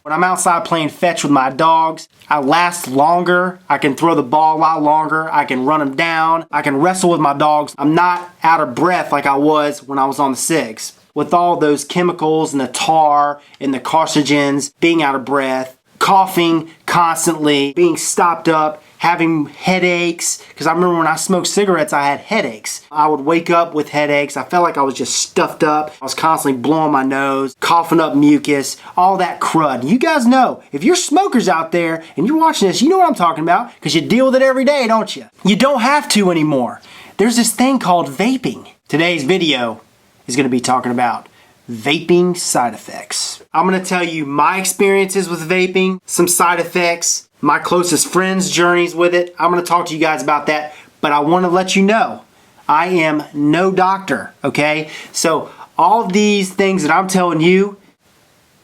When I'm outside playing fetch with my dogs, I last longer. I can throw the ball a lot longer. I can run them down. I can wrestle with my dogs. I'm not out of breath like I was when I was on the Ecigs. With all those chemicals and the tar and the carcinogens, being out of breath, coughing constantly, being stopped up, having headaches, because I remember when I smoked cigarettes, I had headaches. I would wake up with headaches. I felt like I was just stuffed up. I was constantly blowing my nose, coughing up mucus, all that crud. You guys know, if you're smokers out there and you're watching this, you know what I'm talking about, because you deal with it every day, don't you? You don't have to anymore. There's this thing called vaping. Today's video is going to be talking about vaping side effects. I'm going to tell you my experiences with vaping, some side effects, my closest friends' journeys with it. I'm going to talk to you guys about that, but I want to let you know I am no doctor, okay? So all these things that I'm telling you,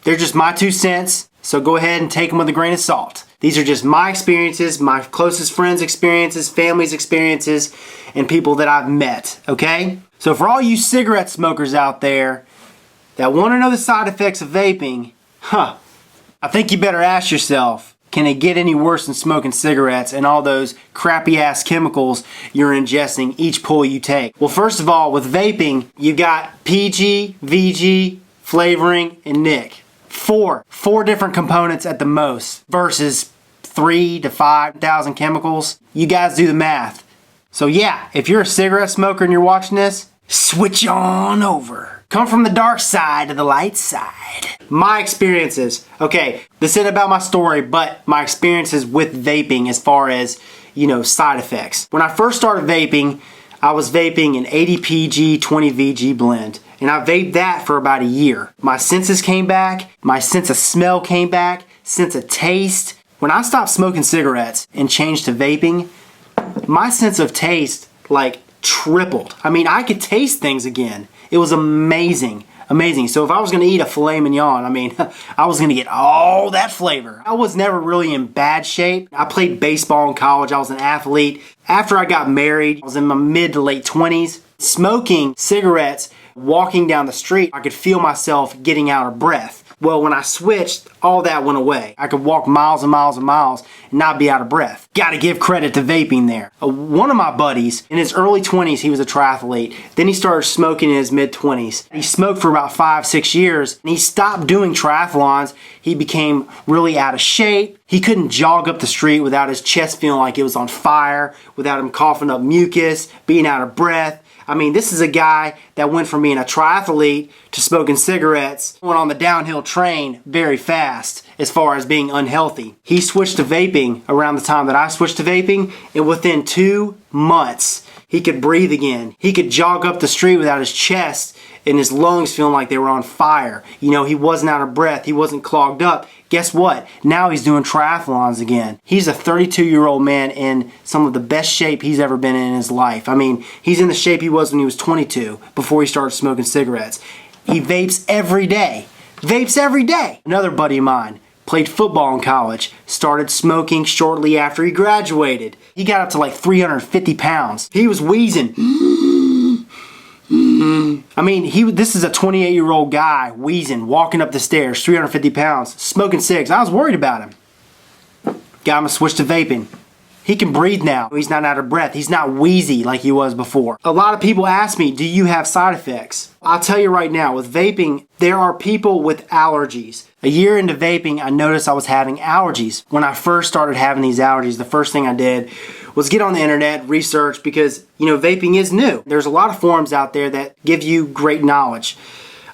they're just my 2 cents, so go ahead and take them with a grain of salt. These are just my experiences, my closest friends' experiences, family's experiences, and people that I've met, okay? So for all you cigarette smokers out there that want to know the side effects of vaping, I think you better ask yourself, can it get any worse than smoking cigarettes and all those crappy ass chemicals you're ingesting each pull you take? Well, first of all, with vaping, you got PG, VG, flavoring, and nic. Four different components at the most versus 3,000 to 5,000 chemicals. You guys do the math. So yeah, if you're a cigarette smoker and you're watching this, switch on over. Come from the dark side to the light side. My experiences. Okay, this isn't about my story, but my experiences with vaping as far as, side effects. When I first started vaping, I was vaping an 80 PG, 20 VG blend. And I vaped that for about a year. My senses came back. My sense of smell came back. Sense of taste. When I stopped smoking cigarettes and changed to vaping, my sense of taste, tripled. I mean, I could taste things again. It was amazing. Amazing. So if I was going to eat a filet mignon, I was going to get all that flavor. I was never really in bad shape. I played baseball in college. I was an athlete. After I got married, I was in my mid to late 20s. Smoking cigarettes, walking down the street, I could feel myself getting out of breath. Well, when I switched, all that went away. I could walk miles and miles and miles and not be out of breath. Gotta give credit to vaping there. One of my buddies, in his early 20s, he was a triathlete. Then he started smoking in his mid 20s. He smoked for about 5-6 years and he stopped doing triathlons. He became really out of shape. He couldn't jog up the street without his chest feeling like it was on fire, without him coughing up mucus, being out of breath. This is a guy that went from being a triathlete to smoking cigarettes, went on the downhill train very fast as far as being unhealthy. He switched to vaping around the time that I switched to vaping, and within 2 months, he could breathe again. He could jog up the street without his chest and his lungs feeling like they were on fire. He wasn't out of breath. He wasn't clogged up. Guess what? Now he's doing triathlons again. He's a 32-year-old man in some of the best shape he's ever been in his life. He's in the shape he was when he was 22 before he started smoking cigarettes. He vapes every day. Vapes every day. Another buddy of mine played football in college, started smoking shortly after he graduated. He got up to 350 pounds. He was wheezing. This is a 28-year-old guy wheezing, walking up the stairs, 350 pounds, smoking cigs. I was worried about him. Got him to switch to vaping. He can breathe now. He's not out of breath. He's not wheezy like he was before. A lot of people ask me, do you have side effects? I'll tell you right now, with vaping, there are people with allergies. A year into vaping, I noticed I was having allergies. When I first started having these allergies, the first thing I did was get on the internet, research, because, vaping is new. There's a lot of forums out there that give you great knowledge.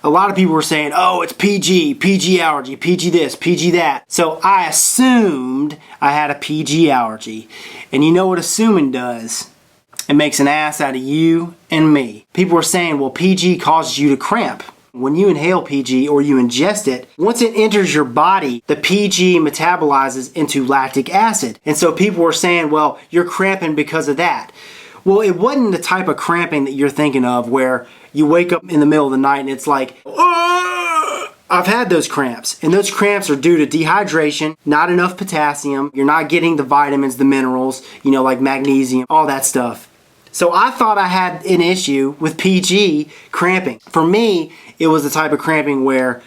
A lot of people were saying, oh, it's PG allergy, PG this, PG that. So I assumed I had a PG allergy. And you know what assuming does? It makes an ass out of you and me. People were saying, well, PG causes you to cramp. When you inhale PG or you ingest it, once it enters your body, the PG metabolizes into lactic acid. And so people were saying, well, you're cramping because of that. Well, it wasn't the type of cramping that you're thinking of where you wake up in the middle of the night and it's like, oh! I've had those cramps, and those cramps are due to dehydration, not enough potassium, you're not getting the vitamins, the minerals, like magnesium, all that stuff. So I thought I had an issue with PG cramping. For me, it was the type of cramping where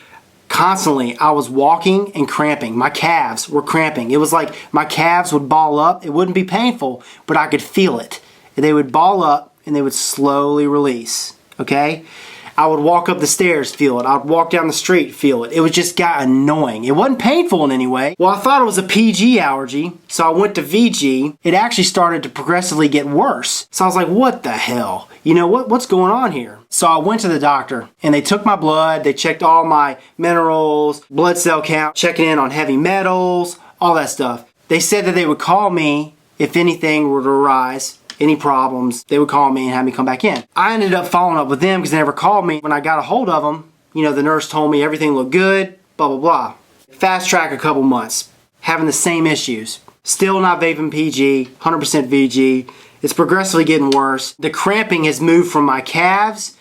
Constantly, I was walking and cramping. My calves were cramping. It was like my calves would ball up. It wouldn't be painful, but I could feel it. And they would ball up and they would slowly release, okay? I would walk up the stairs, feel it. I would walk down the street, feel it. It was just got annoying. It wasn't painful in any way. Well, I thought it was a PG allergy, so I went to VG. It actually started to progressively get worse. So I was like, what the hell? You know, what's going on here? So I went to the doctor, and they took my blood. They checked all my minerals, blood cell count, checking in on heavy metals, all that stuff. They said that they would call me if anything were to arise. Any problems, they would call me and have me come back in. I ended up following up with them because they never called me. When I got a hold of them, you know, the nurse told me everything looked good, blah, blah, blah. Fast track a couple months, having the same issues. Still not vaping PG, 100% VG. It's progressively getting worse. The cramping has moved from my calves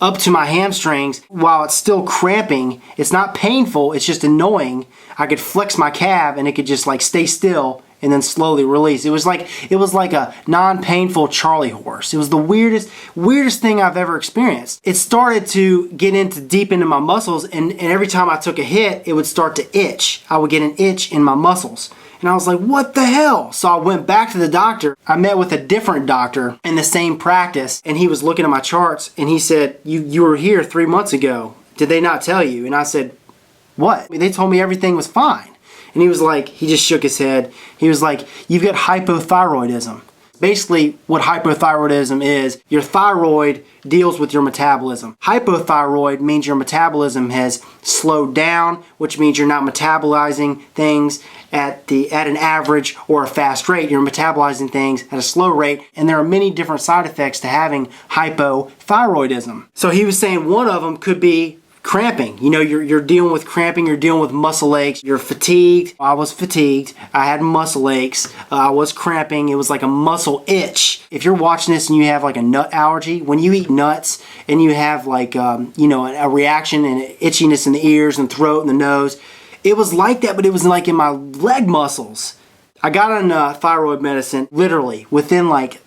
up to my hamstrings. While it's still cramping, it's not painful, it's just annoying. I could flex my calf and it could just like stay still and then slowly release. It was like a non-painful Charlie horse. It was the weirdest thing I've ever experienced. It started to get deep into my muscles, and every time I took a hit, it would start to itch. I would get an itch in my muscles. And I was like, what the hell? So I went back to the doctor. I met with a different doctor in the same practice, and he was looking at my charts, and he said, you were here 3 months ago. Did they not tell you? And I said, what? They told me everything was fine. And he was like, he just shook his head. He was like, you've got hypothyroidism. Basically, what hypothyroidism is, your thyroid deals with your metabolism. Hypothyroid means your metabolism has slowed down, which means you're not metabolizing things at an average or a fast rate. You're metabolizing things at a slow rate, and there are many different side effects to having hypothyroidism. So he was saying one of them could be cramping. You know, you're dealing with cramping, you're dealing with muscle aches, you're fatigued. I was fatigued. I had muscle aches. I was cramping. It was like a muscle itch. If you're watching this and you have like a nut allergy, when you eat nuts and you have like, you know, a reaction and itchiness in the ears and throat and the nose, it was like that, but it was like in my leg muscles. I got on thyroid medicine literally within like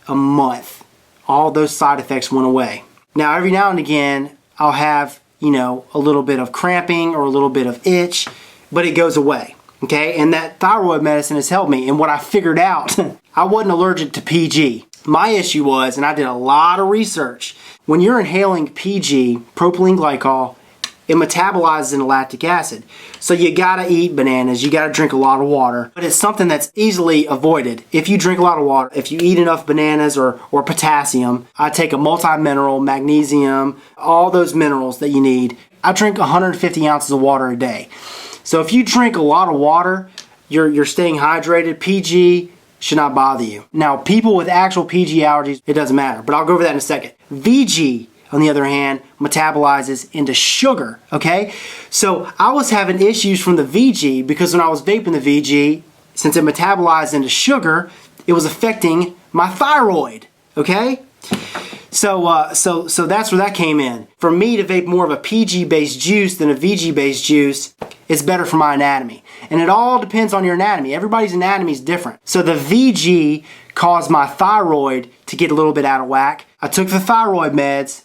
a month. All those side effects went away. Now, every now and again, I'll have, you know, a little bit of cramping or a little bit of itch, but it goes away, okay? And that thyroid medicine has helped me. And what I figured out, I wasn't allergic to PG. My issue was, and I did a lot of research, when you're inhaling PG, propylene glycol, it metabolizes into lactic acid. So you gotta eat bananas, you gotta drink a lot of water, but it's something that's easily avoided. If you drink a lot of water, if you eat enough bananas or potassium, I take a multi-mineral, magnesium, all those minerals that you need. I drink 150 ounces of water a day. So if you drink a lot of water, you're staying hydrated. PG should not bother you. Now, people with actual PG allergies, it doesn't matter, but I'll go over that in a second. VG, on the other hand, metabolizes into sugar, okay? So I was having issues from the VG because when I was vaping the VG, since it metabolized into sugar, it was affecting my thyroid, okay? So that's where that came in. For me to vape more of a PG-based juice than a VG-based juice, it's better for my anatomy. And it all depends on your anatomy. Everybody's anatomy is different. So the VG caused my thyroid to get a little bit out of whack. I took the thyroid meds.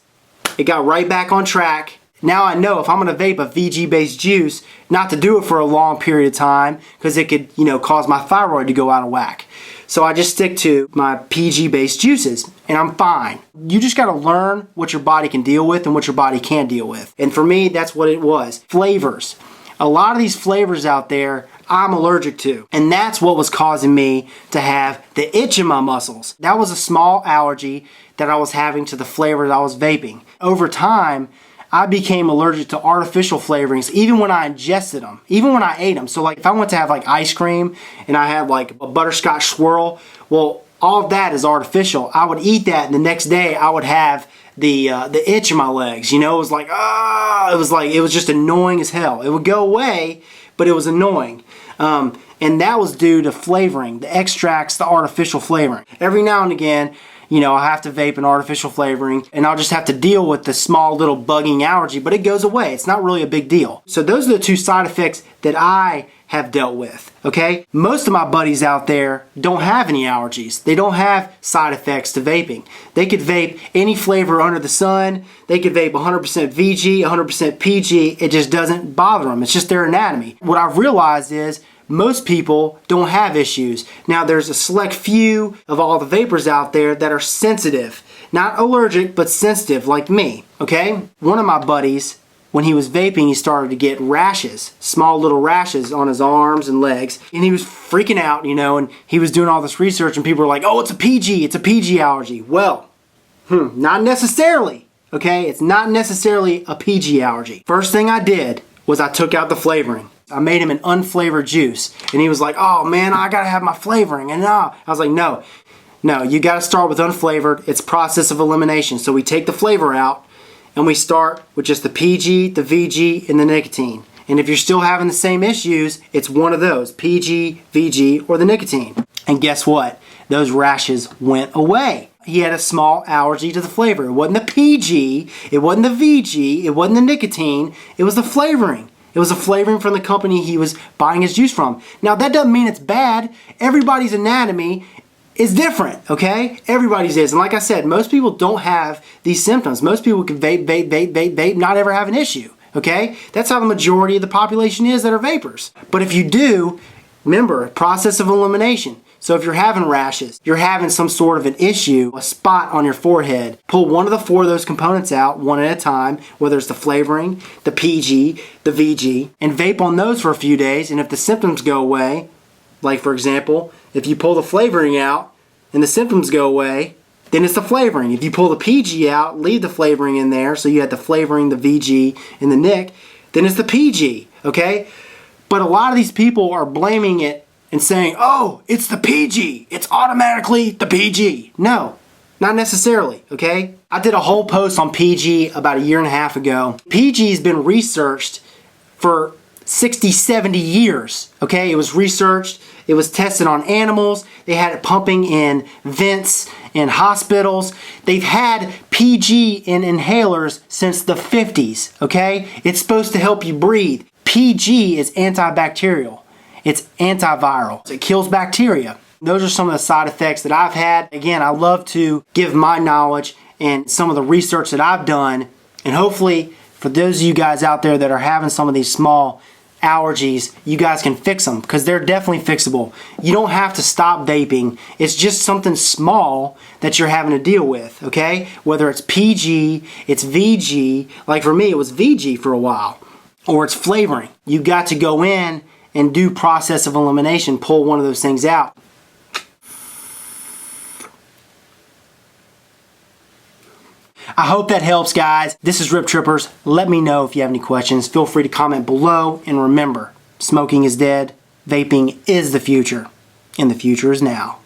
It got right back on track. Now I know if I'm going to vape a VG-based juice, not to do it for a long period of time because it could, you know, cause my thyroid to go out of whack. So I just stick to my PG-based juices and I'm fine. You just got to learn what your body can deal with and what your body can't deal with. And for me, that's what it was. Flavors. A lot of these flavors out there, I'm allergic to. And that's what was causing me to have the itch in my muscles. That was a small allergy that I was having to the flavors I was vaping. Over time, I became allergic to artificial flavorings even when I ingested them, even when I ate them. So like if I went to have like ice cream and I had like a butterscotch swirl, well, all of that is artificial. I would eat that and the next day I would have the itch in my legs. You know, it was like, it was just annoying as hell. It would go away, but it was annoying. And that was due to flavoring, the extracts, the artificial flavoring. Every now and again, you know, I have to vape an artificial flavoring and I'll just have to deal with the small little bugging allergy, but it goes away. It's not really a big deal. So those are the two side effects that I have dealt with, okay? Most of my buddies out there don't have any allergies. They don't have side effects to vaping. They could vape any flavor under the sun. They could vape 100% VG, 100% PG. It just doesn't bother them. It's just their anatomy. What I've realized is most people don't have issues. Now there's a select few of all the vapors out there that are sensitive. Not allergic, but sensitive like me, okay? One of my buddies, when he was vaping, he started to get rashes, small little rashes on his arms and legs. And he was freaking out, you know, and he was doing all this research and people were like, oh, it's a PG allergy. Well, not necessarily, okay? It's not necessarily a PG allergy. First thing I did was I took out the flavoring. I made him an unflavored juice. And he was like, oh man, I gotta have my flavoring. And I was like, no, you gotta start with unflavored. It's process of elimination. So we take the flavor out, and we start with just the PG, the VG, and the nicotine. And if you're still having the same issues, it's one of those, PG, VG, or the nicotine. And guess what? Those rashes went away. He had a small allergy to the flavor. It wasn't the PG, it wasn't the VG, it wasn't the nicotine, it was the flavoring. It was a flavoring from the company he was buying his juice from. Now that doesn't mean it's bad. Everybody's anatomy is different, okay? Everybody's is. And like I said, most people don't have these symptoms. Most people can vape, not ever have an issue, okay? That's how the majority of the population is that are vapors. But if you do, remember, process of elimination. So if you're having rashes, you're having some sort of an issue, a spot on your forehead, pull one of the four of those components out one at a time, whether it's the flavoring, the PG, the VG, and vape on those for a few days. And if the symptoms go away, like for example, if you pull the flavoring out and the symptoms go away, then it's the flavoring. If you pull the PG out, leave the flavoring in there, so you had the flavoring, the VG, and the nic, then it's the PG, okay? But a lot of these people are blaming it and saying, oh, it's the PG. It's automatically the PG. No, not necessarily, okay? I did a whole post on PG about a year and a half ago. PG's been researched for 60, 70 years, okay? It was researched, it was tested on animals, they had it pumping in vents in hospitals. They've had PG in inhalers since the 50s, okay? It's supposed to help you breathe. PG is antibacterial. It's antiviral. It kills bacteria. Those are some of the side effects that I've had. Again, I love to give my knowledge and some of the research that I've done, and hopefully for those of you guys out there that are having some of these small allergies, you guys can fix them, because they're definitely fixable. You don't have to stop vaping. It's just something small that you're having to deal with, okay? Whether it's PG, it's VG, like for me it was VG for a while, or it's flavoring. You got to go in and do process of elimination, pull one of those things out. I hope that helps, guys. This is Rip Trippers. Let me know if you have any questions. Feel free to comment below. And remember, smoking is dead. Vaping is the future. And the future is now.